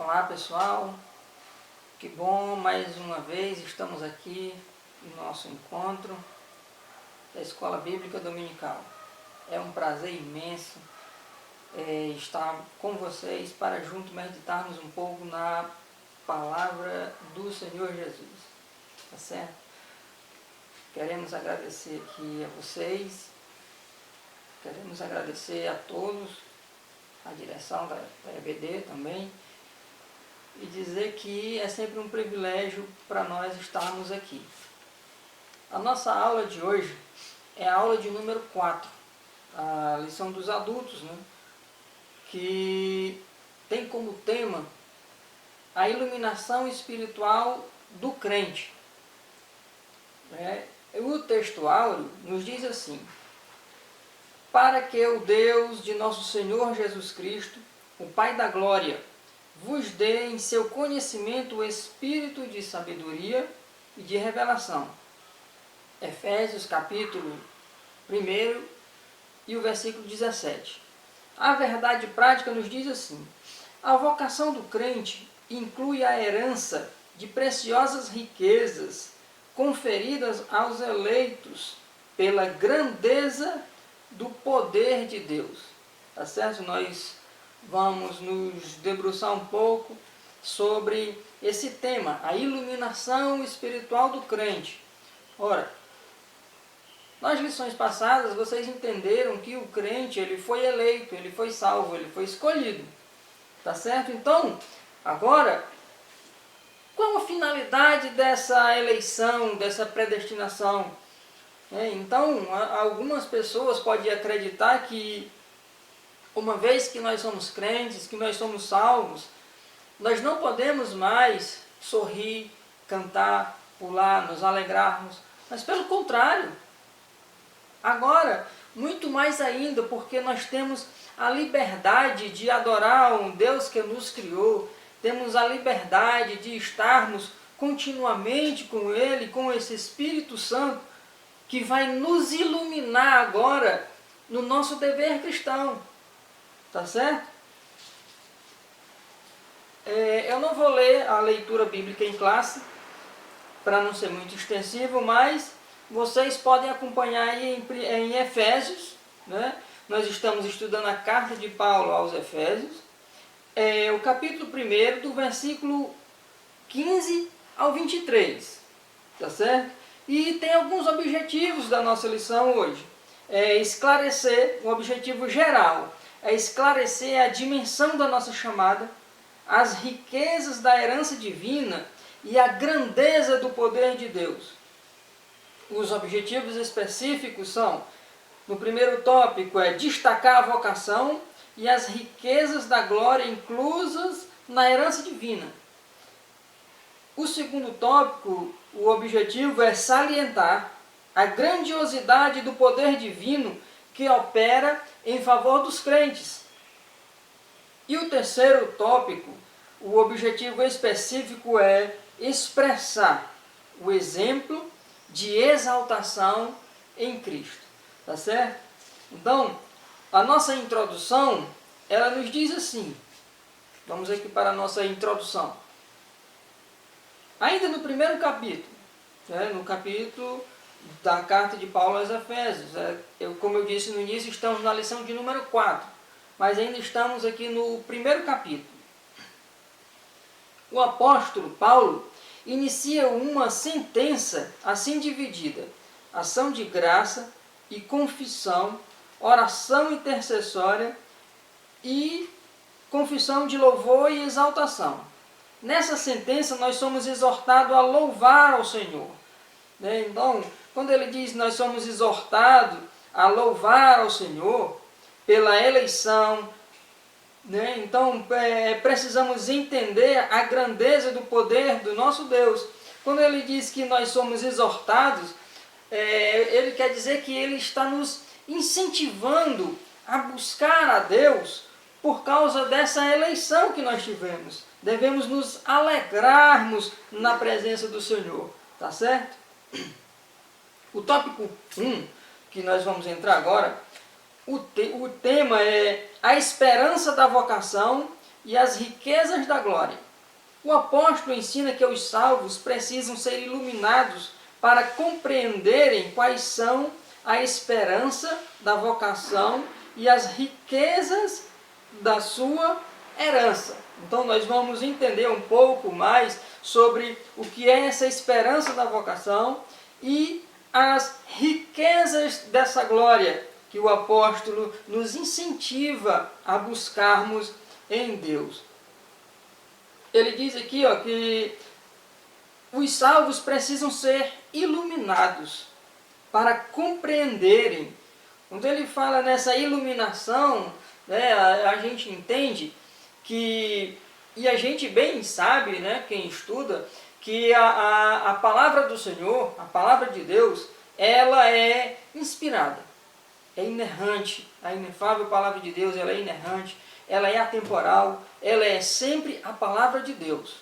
Olá pessoal, que bom, mais uma vez estamos aqui no nosso encontro da Escola Bíblica Dominical. É um prazer imenso estar com vocês para juntos meditarmos um pouco na palavra do Senhor Jesus, tá certo? Queremos agradecer aqui a vocês, queremos agradecer a todos, a direção da EBD também, e dizer que é sempre um privilégio para nós estarmos aqui. A nossa aula de hoje é a aula de número 4, a lição dos adultos, né? Que tem como tema a iluminação espiritual do crente. O texto áureo nos diz assim: para que o Deus de nosso Senhor Jesus Cristo, o Pai da Glória, vos dê em seu conhecimento o espírito de sabedoria e de revelação. Efésios capítulo 1 e o versículo 17. A verdade prática nos diz assim: a vocação do crente inclui a herança de preciosas riquezas conferidas aos eleitos pela grandeza do poder de Deus. Tá certo? Nós vamos nos debruçar um pouco sobre esse tema, a iluminação espiritual do crente. Ora, nas lições passadas vocês entenderam que o crente ele foi eleito, ele foi salvo, ele foi escolhido. Tá certo? Então, agora, qual a finalidade dessa eleição, dessa predestinação? Então, algumas pessoas podem acreditar que uma vez que nós somos crentes, que nós somos salvos, nós não podemos mais sorrir, cantar, pular, nos alegrarmos, mas pelo contrário. Agora, muito mais ainda, porque nós temos a liberdade de adorar um Deus que nos criou, temos a liberdade de estarmos continuamente com Ele, com esse Espírito Santo, que vai nos iluminar agora no nosso dever cristão. Tá certo? Eu não vou ler a leitura bíblica em classe, para não ser muito extensivo, mas vocês podem acompanhar aí em Efésios, né? Nós estamos estudando a carta de Paulo aos Efésios, o capítulo 1, do versículo 15 ao 23, tá certo? E tem alguns objetivos da nossa lição hoje. Esclarecer um objetivo geral, é esclarecer a dimensão da nossa chamada, as riquezas da herança divina e a grandeza do poder de Deus. Os objetivos específicos são, no primeiro tópico, destacar a vocação e as riquezas da glória inclusas na herança divina. O segundo tópico, o objetivo é salientar a grandiosidade do poder divino que opera em favor dos crentes. E o terceiro tópico, o objetivo específico é expressar o exemplo de exaltação em Cristo. Tá certo? Então, a nossa introdução, ela nos diz assim, vamos aqui para a nossa introdução. Ainda no primeiro capítulo, no capítulo da carta de Paulo aos Efésios, como eu disse no início, estamos na lição de número 4, mas ainda estamos aqui no primeiro capítulo. O apóstolo Paulo inicia uma sentença assim dividida: ação de graça e confissão, oração intercessória e confissão de louvor e exaltação. Nessa sentença nós somos exortados a louvar ao Senhor. Então, quando ele diz nós somos exortados a louvar ao Senhor pela eleição, então precisamos entender a grandeza do poder do nosso Deus. Quando ele diz que nós somos exortados, ele quer dizer que ele está nos incentivando a buscar a Deus por causa dessa eleição que nós tivemos. Devemos nos alegrarmos na presença do Senhor. Tá certo? O tópico 1, que nós vamos entrar agora, o tema é a esperança da vocação e as riquezas da glória. O apóstolo ensina que os salvos precisam ser iluminados para compreenderem quais são a esperança da vocação e as riquezas da sua herança. Então nós vamos entender um pouco mais sobre o que é essa esperança da vocação e as riquezas dessa glória que o apóstolo nos incentiva a buscarmos em Deus. Ele diz aqui que os salvos precisam ser iluminados para compreenderem. Quando ele fala nessa iluminação, né, a gente entende que, e a gente bem sabe, né, quem estuda, que a palavra do Senhor, a palavra de Deus, ela é inspirada, é inerrante. A inefável palavra de Deus, ela é inerrante, ela é atemporal, ela é sempre a palavra de Deus.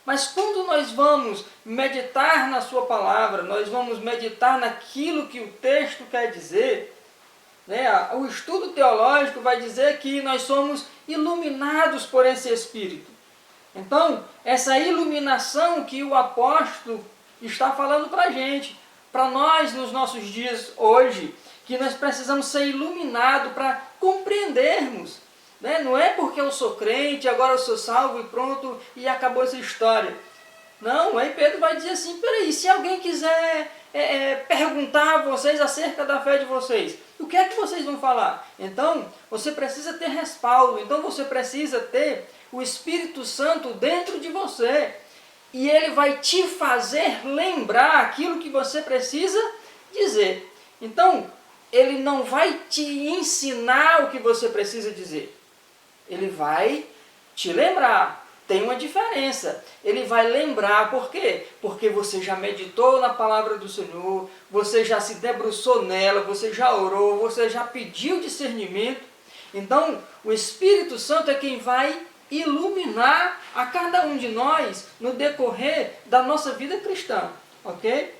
Mas quando nós vamos meditar na sua palavra, nós vamos meditar naquilo que o texto quer dizer, né, o estudo teológico vai dizer que nós somos iluminados por esse Espírito. Então, essa iluminação que o apóstolo está falando para a gente, para nós nos nossos dias hoje, que nós precisamos ser iluminados para compreendermos. Né? Não é porque eu sou crente, agora eu sou salvo e pronto, e acabou essa história. Não, aí Pedro vai dizer assim, peraí, se alguém quiser perguntar a vocês acerca da fé de vocês, o que é que vocês vão falar? Então, você precisa ter respaldo, então você precisa ter o Espírito Santo dentro de você. E ele vai te fazer lembrar aquilo que você precisa dizer. Então, ele não vai te ensinar o que você precisa dizer. Ele vai te lembrar. Tem uma diferença. Ele vai lembrar, por quê? Porque você já meditou na palavra do Senhor, você já se debruçou nela, você já orou, você já pediu discernimento. Então, o Espírito Santo é quem vai iluminar a cada um de nós no decorrer da nossa vida cristã. Ok?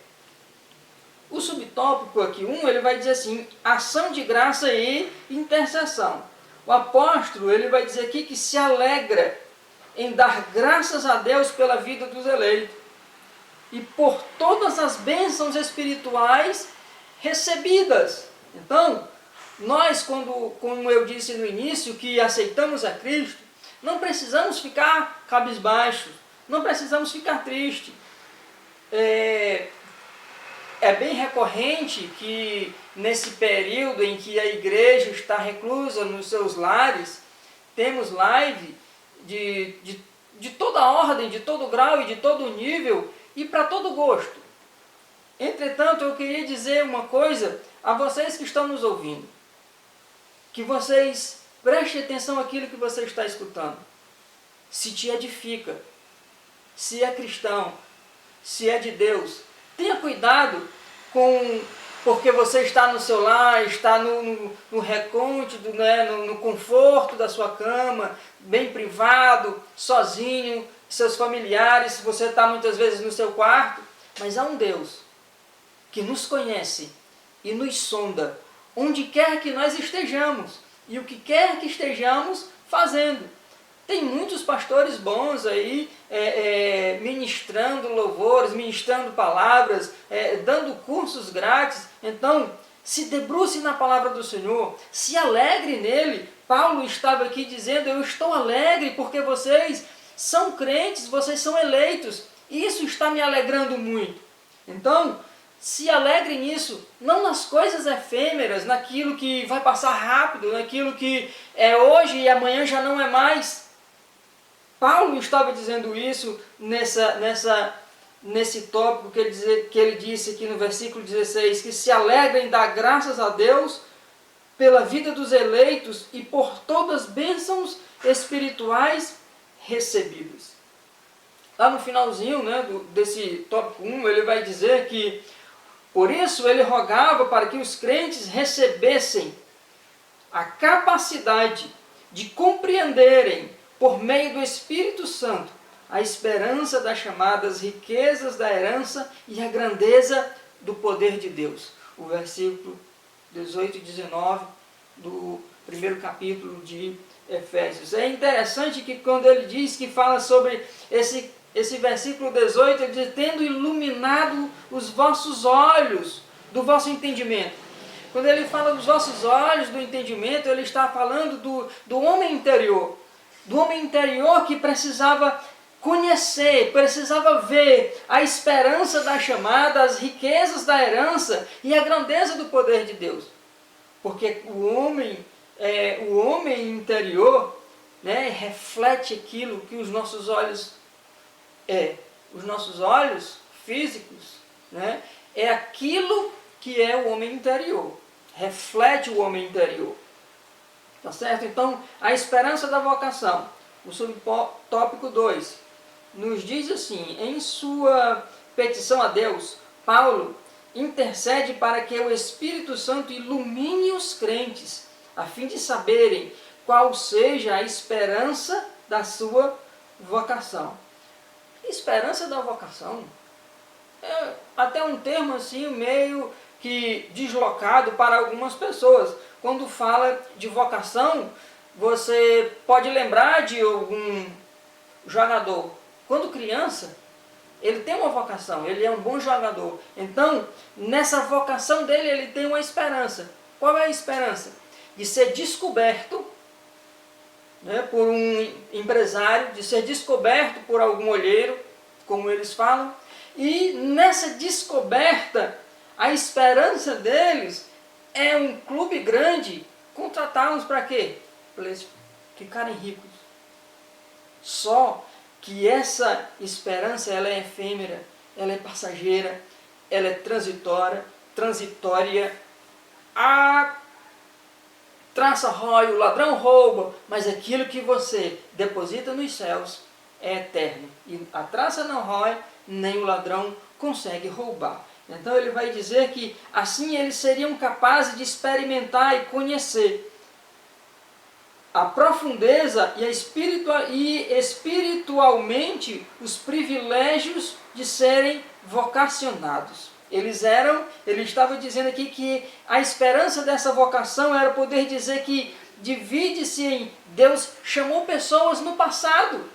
O subtópico aqui 1, ele vai dizer assim, ação de graça e intercessão. O apóstolo, ele vai dizer aqui que se alegra em dar graças a Deus pela vida dos eleitos e por todas as bênçãos espirituais recebidas. Então, nós, como eu disse no início, que aceitamos a Cristo, não precisamos ficar cabisbaixos, não precisamos ficar tristes. É bem recorrente que nesse período em que a igreja está reclusa nos seus lares, temos live de toda ordem, de todo grau e de todo nível e para todo gosto. Entretanto, eu queria dizer uma coisa a vocês que estão nos ouvindo, que vocês prestem atenção àquilo que você está escutando. Se te edifica, se é cristão, se é de Deus, tenha cuidado porque você está no seu lar, está no recôndito, né, no conforto da sua cama, bem privado, sozinho, seus familiares, você está muitas vezes no seu quarto, mas há um Deus que nos conhece e nos sonda, onde quer que nós estejamos, e o que quer que estejamos fazendo. Tem muitos pastores bons aí, ministrando louvores, ministrando palavras, dando cursos grátis. Então, se debruce na palavra do Senhor, se alegre nele. Paulo estava aqui dizendo, eu estou alegre porque vocês são crentes, vocês são eleitos. Isso está me alegrando muito. Então, se alegre nisso, não nas coisas efêmeras, naquilo que vai passar rápido, naquilo que é hoje e amanhã já não é mais. Paulo estava dizendo isso nesse tópico que ele disse aqui no versículo 16, que se alegra em dar graças a Deus pela vida dos eleitos e por todas as bênçãos espirituais recebidas. Lá no finalzinho, né, desse tópico 1, ele vai dizer que, por isso ele rogava para que os crentes recebessem a capacidade de compreenderem por meio do Espírito Santo, a esperança das chamadas riquezas da herança e a grandeza do poder de Deus. O versículo 18 e 19 do primeiro capítulo de Efésios. É interessante que quando ele diz que fala sobre esse versículo 18, ele diz, tendo iluminado os vossos olhos do vosso entendimento. Quando ele fala dos vossos olhos do entendimento, ele está falando do homem interior. Do homem interior que precisava conhecer, precisava ver a esperança da chamada, as riquezas da herança e a grandeza do poder de Deus. Porque o homem interior, né, reflete aquilo que os nossos olhos os nossos olhos físicos, né, é aquilo que é o homem interior, reflete o homem interior. Tá certo? Então, a esperança da vocação, o subtópico 2, nos diz assim, em sua petição a Deus, Paulo intercede para que o Espírito Santo ilumine os crentes, a fim de saberem qual seja a esperança da sua vocação. Esperança da vocação é até um termo assim meio que deslocado para algumas pessoas. Quando fala de vocação, você pode lembrar de algum jogador. Quando criança, ele tem uma vocação, ele é um bom jogador. Então, nessa vocação dele, ele tem uma esperança. Qual é a esperança? De ser descoberto, né, por um empresário, de ser descoberto por algum olheiro, como eles falam. E nessa descoberta, a esperança deles é um clube grande contratá-los para quê? Para eles ficarem ricos. Só que essa esperança ela é efêmera, ela é passageira, ela é transitória. A traça rói, o ladrão rouba, mas aquilo que você deposita nos céus é eterno. E a traça não rói, nem o ladrão consegue roubar. Então ele vai dizer que assim eles seriam capazes de experimentar e conhecer a profundeza e espiritualmente os privilégios de serem vocacionados. Ele estava dizendo aqui que a esperança dessa vocação era poder dizer que divide-se em Deus chamou pessoas no passado.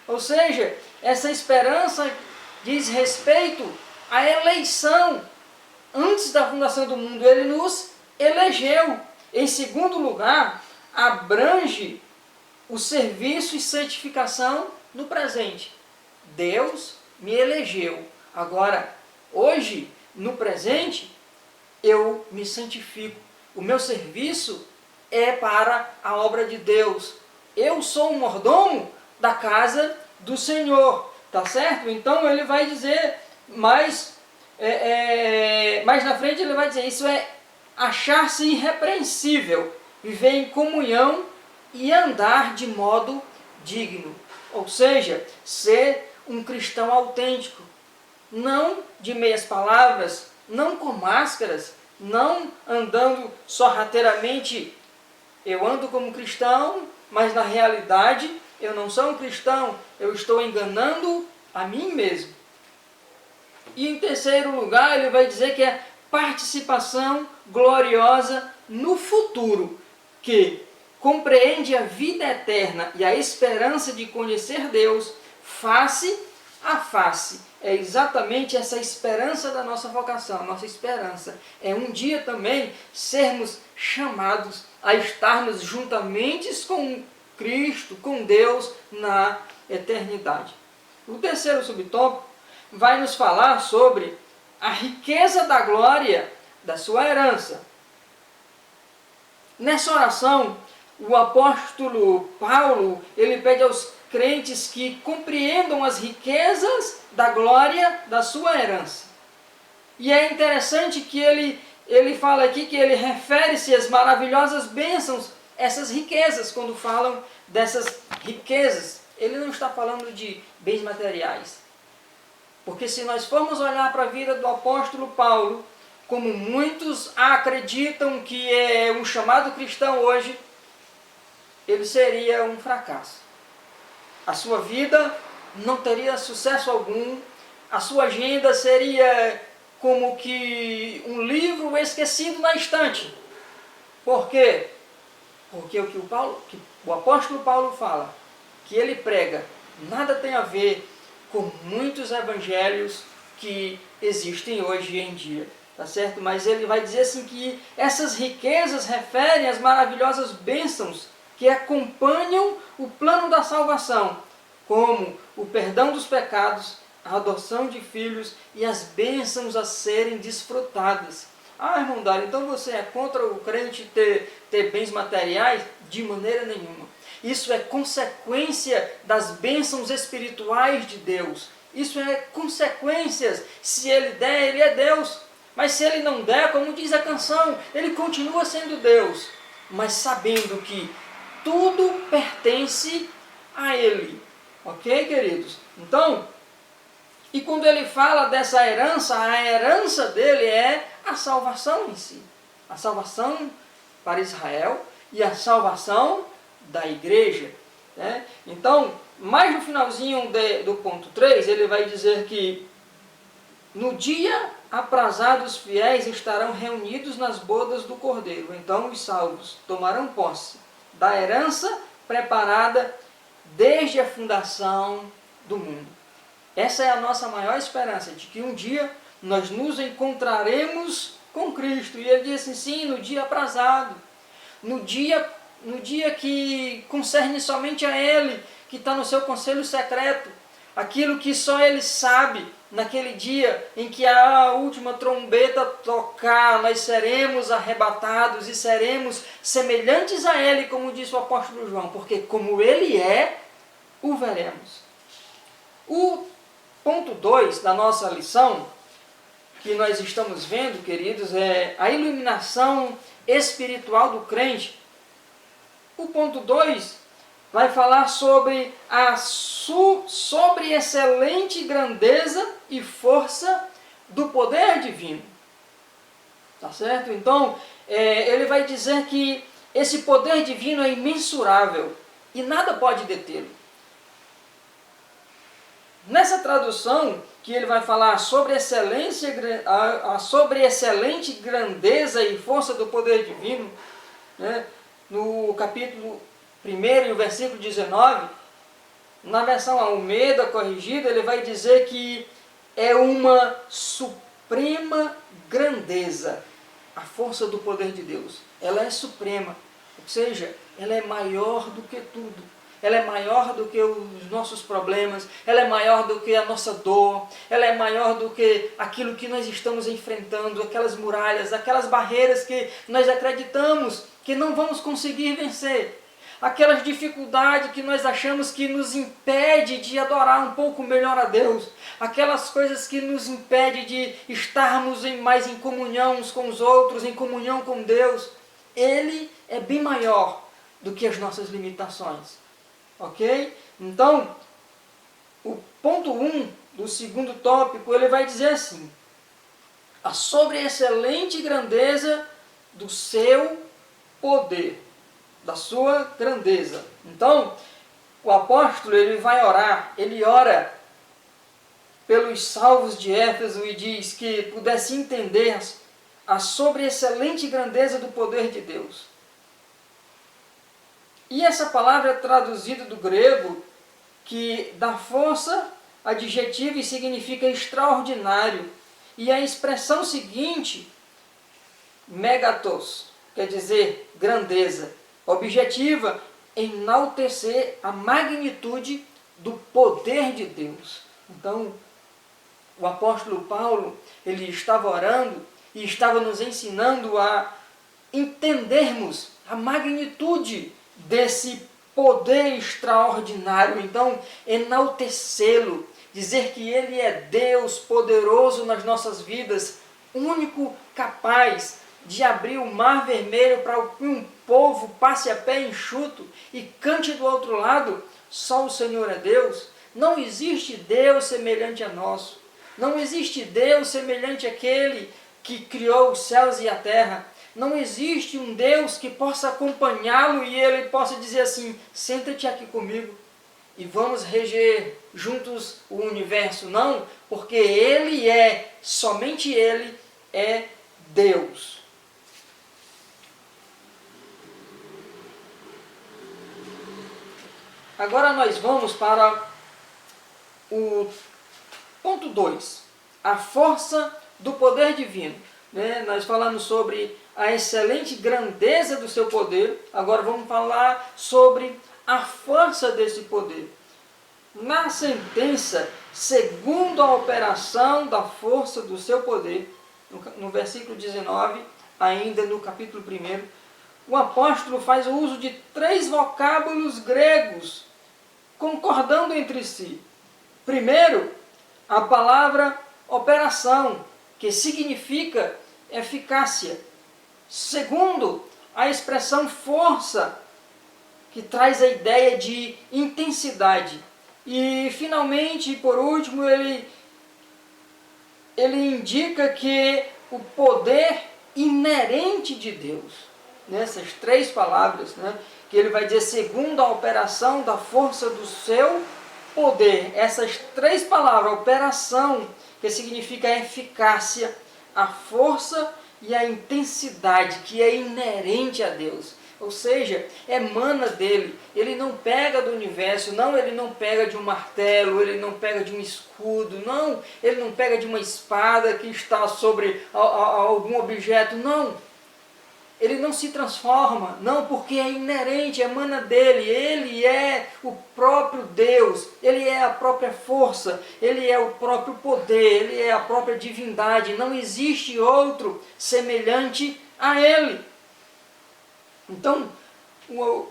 Ou seja, essa esperança diz respeito à eleição. Antes da fundação do mundo, ele nos elegeu. Em segundo lugar, abrange o serviço e santificação no presente. Deus me elegeu. Agora, hoje, no presente, eu me santifico. O meu serviço é para a obra de Deus. Eu sou um mordomo da casa do Senhor. Tá certo? Então ele vai dizer mais na frente, ele vai dizer, isso é achar-se irrepreensível, viver em comunhão e andar de modo digno. Ou seja, ser um cristão autêntico. Não de meias palavras, não com máscaras, não andando sorrateiramente. Eu ando como cristão, mas na realidade eu não sou um cristão, eu estou enganando a mim mesmo. E em terceiro lugar, ele vai dizer que é participação gloriosa no futuro, que compreende a vida eterna e a esperança de conhecer Deus face a face. É exatamente essa esperança da nossa vocação, nossa esperança. É um dia também sermos chamados a estarmos juntamente com Cristo, com Deus, na eternidade. O terceiro subtópico vai nos falar sobre a riqueza da glória da sua herança. Nessa oração, o apóstolo Paulo, ele pede aos crentes que compreendam as riquezas da glória da sua herança. E é interessante que ele fala aqui que ele refere-se às maravilhosas bênçãos, essas riquezas, quando falam dessas riquezas. Ele não está falando de bens materiais. Porque se nós formos olhar para a vida do apóstolo Paulo, como muitos acreditam que é um chamado cristão hoje, ele seria um fracasso. A sua vida não teria sucesso algum, a sua agenda seria como que um livro esquecido na estante. Por quê? Porque que o apóstolo Paulo fala, que ele prega, nada tem a ver com muitos evangelhos que existem hoje em dia, tá certo? Mas ele vai dizer assim que essas riquezas referem às maravilhosas bênçãos que acompanham o plano da salvação, como o perdão dos pecados, a adoção de filhos e as bênçãos a serem desfrutadas. Ah, irmão Dário, então você é contra o crente ter bens materiais? De maneira nenhuma. Isso é consequência das bênçãos espirituais de Deus. Isso é consequências. Se ele der, ele é Deus. Mas se ele não der, como diz a canção, ele continua sendo Deus. Mas sabendo que tudo pertence a ele. Ok, queridos? Então, e quando ele fala dessa herança, a herança dele é a salvação em si. A salvação para Israel e a salvação da igreja. Né? Então, mais no finalzinho do ponto 3, ele vai dizer que no dia aprazado os fiéis estarão reunidos nas bodas do Cordeiro. Então os salvos tomarão posse da herança preparada desde a fundação do mundo. Essa é a nossa maior esperança, de que um dia nós nos encontraremos com Cristo. E ele diz assim, sim, no dia aprazado, no dia que concerne somente a Ele, que está no seu conselho secreto, aquilo que só Ele sabe, naquele dia em que a última trombeta tocar, nós seremos arrebatados e seremos semelhantes a Ele, como disse o apóstolo João, porque como Ele é, o veremos. O ponto 2 da nossa lição, que nós estamos vendo, queridos, é a iluminação espiritual do crente. O ponto 2 vai falar sobre sobre excelente grandeza e força do poder divino. Tá certo? Então, ele vai dizer que esse poder divino é imensurável e nada pode detê-lo. Nessa tradução, que ele vai falar sobre sobre excelente grandeza e força do poder divino, né? No capítulo 1 e o versículo 19, na versão Almeida corrigida, ele vai dizer que é uma suprema grandeza, a força do poder de Deus. Ela é suprema, ou seja, ela é maior do que tudo. Ela é maior do que os nossos problemas, ela é maior do que a nossa dor, ela é maior do que aquilo que nós estamos enfrentando, aquelas muralhas, aquelas barreiras que nós acreditamos que não vamos conseguir vencer, aquelas dificuldades que nós achamos que nos impede de adorar um pouco melhor a Deus, aquelas coisas que nos impedem de estarmos mais em comunhão uns com os outros, em comunhão com Deus. Ele é bem maior do que as nossas limitações. Ok? Então, o ponto 1 do segundo tópico, ele vai dizer assim, a sobreexcelente grandeza do seu poder, da sua grandeza. Então, o apóstolo, ele vai orar, ele ora pelos salvos de Éfeso e diz que pudesse entender a sobreexcelente grandeza do poder de Deus. E essa palavra é traduzida do grego, que dá força adjetiva e significa extraordinário. E a expressão seguinte, megatos, quer dizer grandeza, objetiva, enaltecer a magnitude do poder de Deus. Então, o apóstolo Paulo, ele estava orando e estava nos ensinando a entendermos a magnitude desse poder extraordinário. Então, enaltecê-lo, dizer que Ele é Deus poderoso nas nossas vidas, único capaz de abrir o mar vermelho para que um povo passe a pé enxuto e cante do outro lado, só o Senhor é Deus. Não existe Deus semelhante a nosso. Não existe Deus semelhante àquele que criou os céus e a terra. Não existe um Deus que possa acompanhá-lo e ele possa dizer assim, senta-te aqui comigo e vamos reger juntos o universo. Não, porque Ele somente Ele é Deus. Agora nós vamos para o ponto 2, a força do poder divino. Nós falamos sobre a excelente grandeza do seu poder, agora vamos falar sobre a força desse poder. Na sentença, segundo a operação da força do seu poder, no versículo 19, ainda no capítulo 1, o apóstolo faz o uso de 3 vocábulos gregos, concordando entre si. Primeiro, a palavra operação, que significa eficácia. Segundo, a expressão força, que traz a ideia de intensidade. E, finalmente, por último, ele indica que o poder inerente de Deus, nessas 3 palavras, que ele vai dizer segundo a operação da força do seu poder. Essas 3 palavras, operação, que significa a eficácia, a força e a intensidade, que é inerente a Deus. Ou seja, emana dele. Ele não pega do universo, não, ele não pega de um martelo, ele não pega de um escudo, não, ele não pega de uma espada que está sobre algum objeto, não. Ele não se transforma, não, porque é inerente, emana dele. Ele é o próprio Deus, ele é a própria força, ele é o próprio poder, ele é a própria divindade. Não existe outro semelhante a ele. Então, o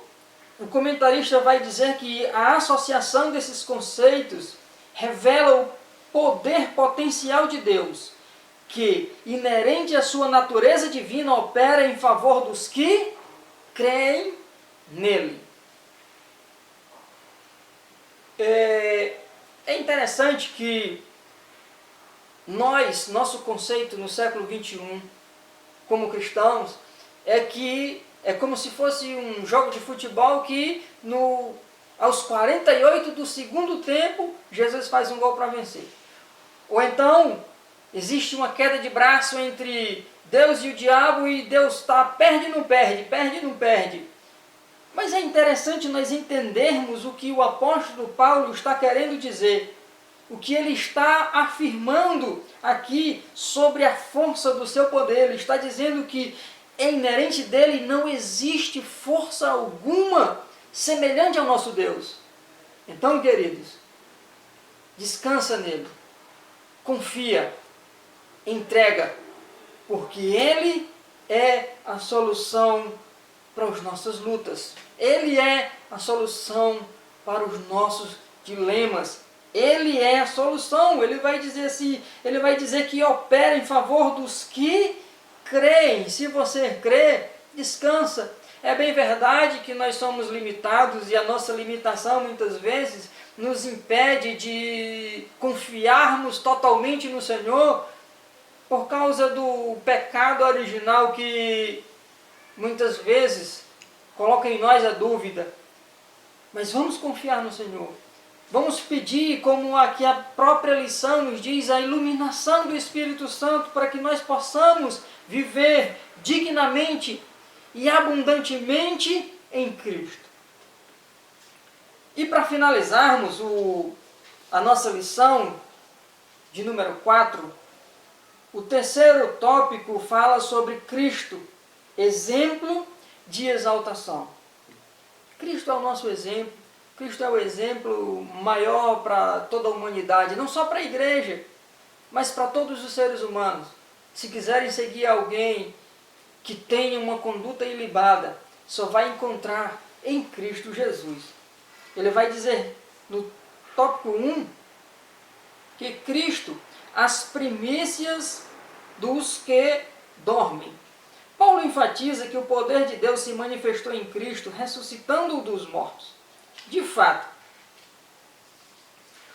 comentarista vai dizer que a associação desses conceitos revela o poder potencial de Deus, que, inerente à sua natureza divina, opera em favor dos que creem nele. É interessante que nosso conceito no século XXI, como cristãos, é que é como se fosse um jogo de futebol que aos 48 do segundo tempo, Jesus faz um gol para vencer. Ou então, existe uma queda de braço entre Deus e o diabo e Deus perde, não perde. Mas é interessante nós entendermos o que o apóstolo Paulo está querendo dizer. O que ele está afirmando aqui sobre a força do seu poder. Ele está dizendo que é inerente dele, não existe força alguma semelhante ao nosso Deus. Então, queridos, descansa nele, confia, entrega, porque ele é a solução para as nossas lutas. Ele é a solução para os nossos dilemas. Ele é a solução. Ele vai dizer assim, ele vai dizer que opera em favor dos que creem. Se você crê, descansa. É bem verdade que nós somos limitados e a nossa limitação muitas vezes nos impede de confiarmos totalmente no Senhor por causa do pecado original que muitas vezes coloca em nós a dúvida. Mas vamos confiar no Senhor. Vamos pedir, como aqui a própria lição nos diz, a iluminação do Espírito Santo para que nós possamos viver dignamente e abundantemente em Cristo. E para finalizarmos a nossa lição de número 4, o terceiro tópico fala sobre Cristo, exemplo de exaltação. Cristo é o nosso exemplo. Cristo é o exemplo maior para toda a humanidade, não só para a igreja, mas para todos os seres humanos. Se quiserem seguir alguém que tenha uma conduta ilibada, só vai encontrar em Cristo Jesus. Ele vai dizer no tópico 1 que Cristo, as primícias dos que dormem. Paulo enfatiza que o poder de Deus se manifestou em Cristo, ressuscitando-o dos mortos. De fato,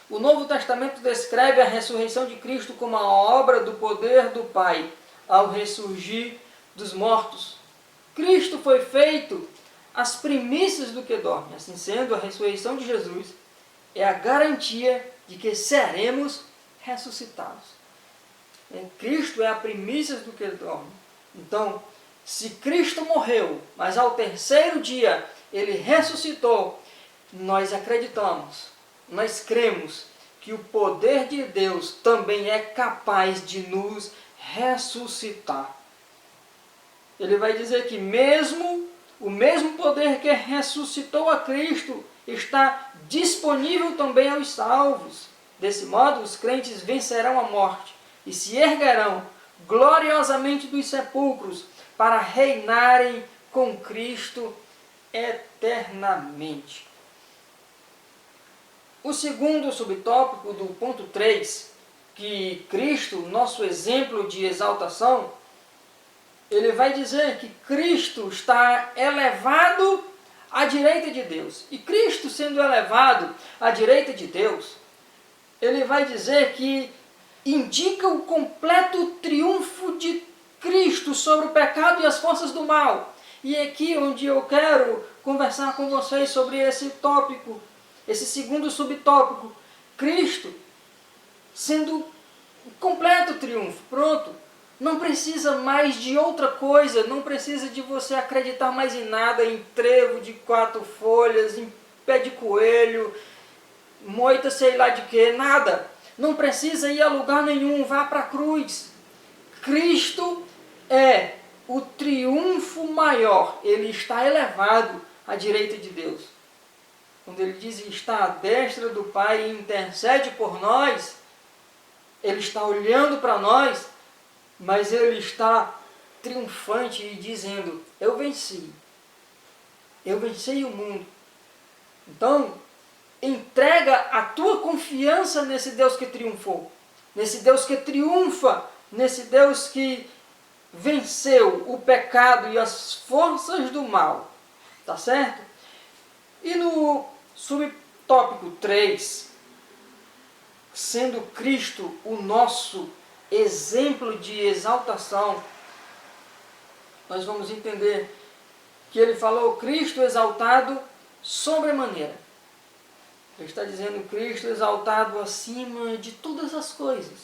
o Novo Testamento descreve a ressurreição de Cristo como a obra do poder do Pai ao ressurgir dos mortos. Cristo foi feito as primícias do que dorme. Assim sendo, a ressurreição de Jesus é a garantia de que seremos ressuscitados. Cristo é a primícia do que dorme. Então, se Cristo morreu, mas ao terceiro dia ele ressuscitou, nós acreditamos, nós cremos que o poder de Deus também é capaz de nos ressuscitar. Ele vai dizer que o mesmo poder que ressuscitou a Cristo está disponível também aos salvos. Desse modo, os crentes vencerão a morte e se erguerão gloriosamente dos sepulcros para reinarem com Cristo eternamente. O segundo subtópico do ponto 3, que Cristo, nosso exemplo de exaltação, ele vai dizer que Cristo está elevado à direita de Deus. E Cristo sendo elevado à direita de Deus, ele vai dizer que indica o completo triunfo de Cristo sobre o pecado e as forças do mal. E é aqui onde eu quero conversar com vocês sobre esse tópico, esse segundo subtópico. Cristo sendo o completo triunfo. Pronto. Não precisa mais de outra coisa, não precisa de você acreditar mais em nada, em trevo de 4 folhas, em pé de coelho, moita sei lá de que, nada. Não precisa ir a lugar nenhum, vá para a cruz. Cristo é o triunfo maior, ele está elevado à direita de Deus. Quando ele diz que está à destra do Pai e intercede por nós, ele está olhando para nós, mas ele está triunfante e dizendo, eu venci o mundo. Então, entrega a tua confiança nesse Deus que triunfou, nesse Deus que triunfa, nesse Deus que venceu o pecado e as forças do mal. Tá certo? E no subtópico 3, sendo Cristo o nosso exemplo de exaltação, nós vamos entender que ele falou Cristo exaltado sobremaneira. Ele está dizendo Cristo exaltado acima de todas as coisas.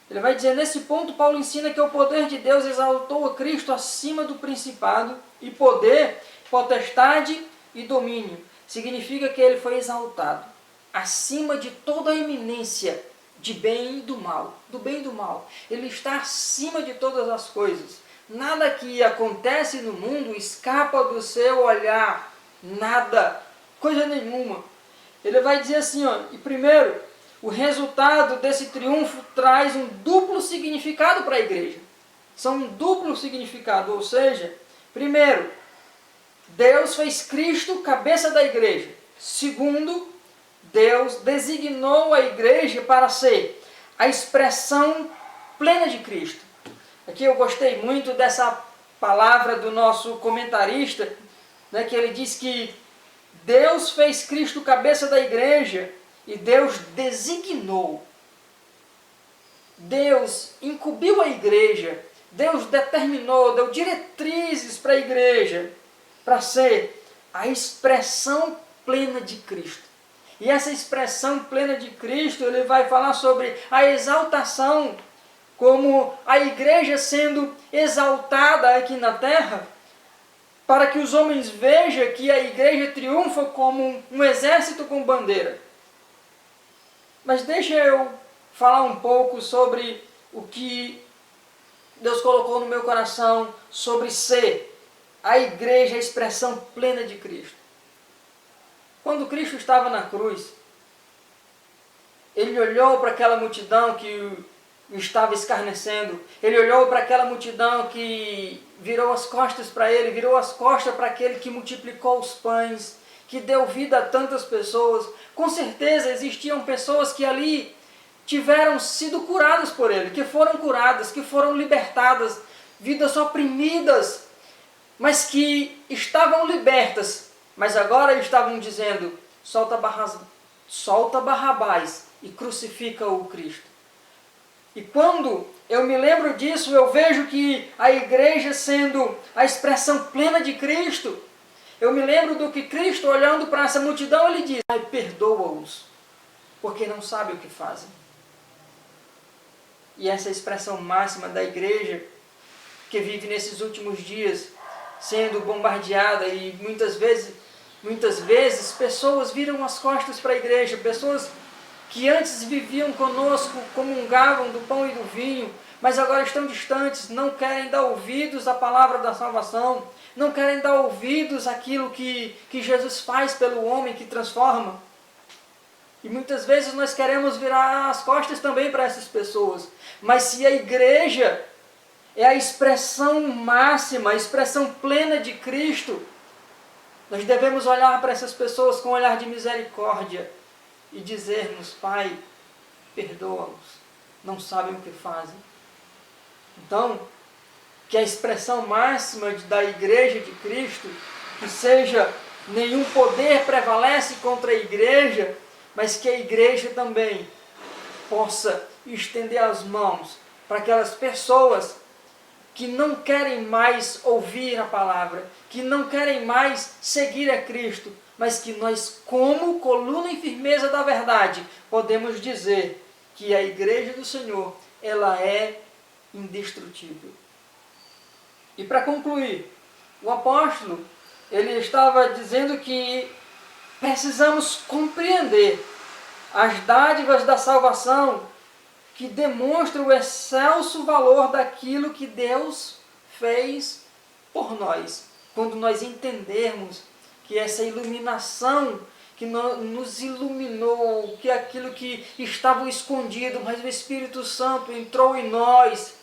Ele vai dizer, nesse ponto, Paulo ensina que o poder de Deus exaltou a Cristo acima do principado e poder, potestade e domínio. Significa que ele foi exaltado acima de toda a eminência de bem e do mal, do bem e do mal. Ele está acima de todas as coisas. Nada que acontece no mundo escapa do seu olhar. Nada, coisa nenhuma. Ele vai dizer assim, ó, e primeiro, o resultado desse triunfo traz um duplo significado para a igreja. São um duplo significado, ou seja, primeiro, Deus fez Cristo cabeça da igreja. Segundo, Deus designou a igreja para ser a expressão plena de Cristo. Aqui eu gostei muito dessa palavra do nosso comentarista, né, que ele diz que Deus fez Cristo cabeça da igreja e Deus designou. Deus incumbiu a igreja, Deus determinou, deu diretrizes para a igreja, para ser a expressão plena de Cristo. E essa expressão plena de Cristo, ele vai falar sobre a exaltação, como a igreja sendo exaltada aqui na terra, para que os homens vejam que a igreja triunfa como um exército com bandeira. Mas deixa eu falar um pouco sobre o que Deus colocou no meu coração sobre ser a igreja, a expressão plena de Cristo. Quando Cristo estava na cruz, ele olhou para aquela multidão que o estava escarnecendo, ele olhou para aquela multidão que virou as costas para ele, virou as costas para aquele que multiplicou os pães, que deu vida a tantas pessoas. Com certeza existiam pessoas que ali tiveram sido curadas por ele, que foram curadas, que foram libertadas, vidas oprimidas, mas que estavam libertas, mas agora estavam dizendo, solta Barrabás e crucifica o Cristo. E quando eu me lembro disso, eu vejo que a igreja sendo a expressão plena de Cristo, eu me lembro do que Cristo, olhando para essa multidão, ele diz, ai, perdoa-os, porque não sabem o que fazem. E essa é a expressão máxima da igreja, que vive nesses últimos dias, sendo bombardeada e muitas vezes Muitas vezes, pessoas viram as costas para a igreja, pessoas que antes viviam conosco, comungavam do pão e do vinho, mas agora estão distantes, não querem dar ouvidos à palavra da salvação, não querem dar ouvidos àquilo que Jesus faz pelo homem, que transforma. E muitas vezes nós queremos virar as costas também para essas pessoas. Mas se a igreja é a expressão máxima, a expressão plena de Cristo, nós devemos olhar para essas pessoas com um olhar de misericórdia e dizermos: Pai, perdoa-os, não sabem o que fazem. Então, que a expressão máxima da igreja de Cristo, que seja nenhum poder prevalece contra a igreja, mas que a igreja também possa estender as mãos para aquelas pessoas que não querem mais ouvir a palavra, que não querem mais seguir a Cristo, mas que nós, como coluna e firmeza da verdade, podemos dizer que a igreja do Senhor, ela é indestrutível. E para concluir, o apóstolo, ele estava dizendo que precisamos compreender as dádivas da salvação que demonstram o excelso valor daquilo que Deus fez por nós. Quando nós entendermos que essa iluminação que nos iluminou, que aquilo que estava escondido, mas o Espírito Santo entrou em nós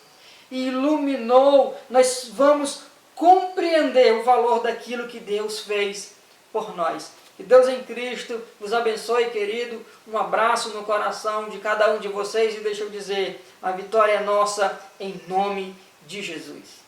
e iluminou, nós vamos compreender o valor daquilo que Deus fez por nós. Que Deus em Cristo vos abençoe, querido. Um abraço no coração de cada um de vocês e deixa eu dizer, a vitória é nossa em nome de Jesus.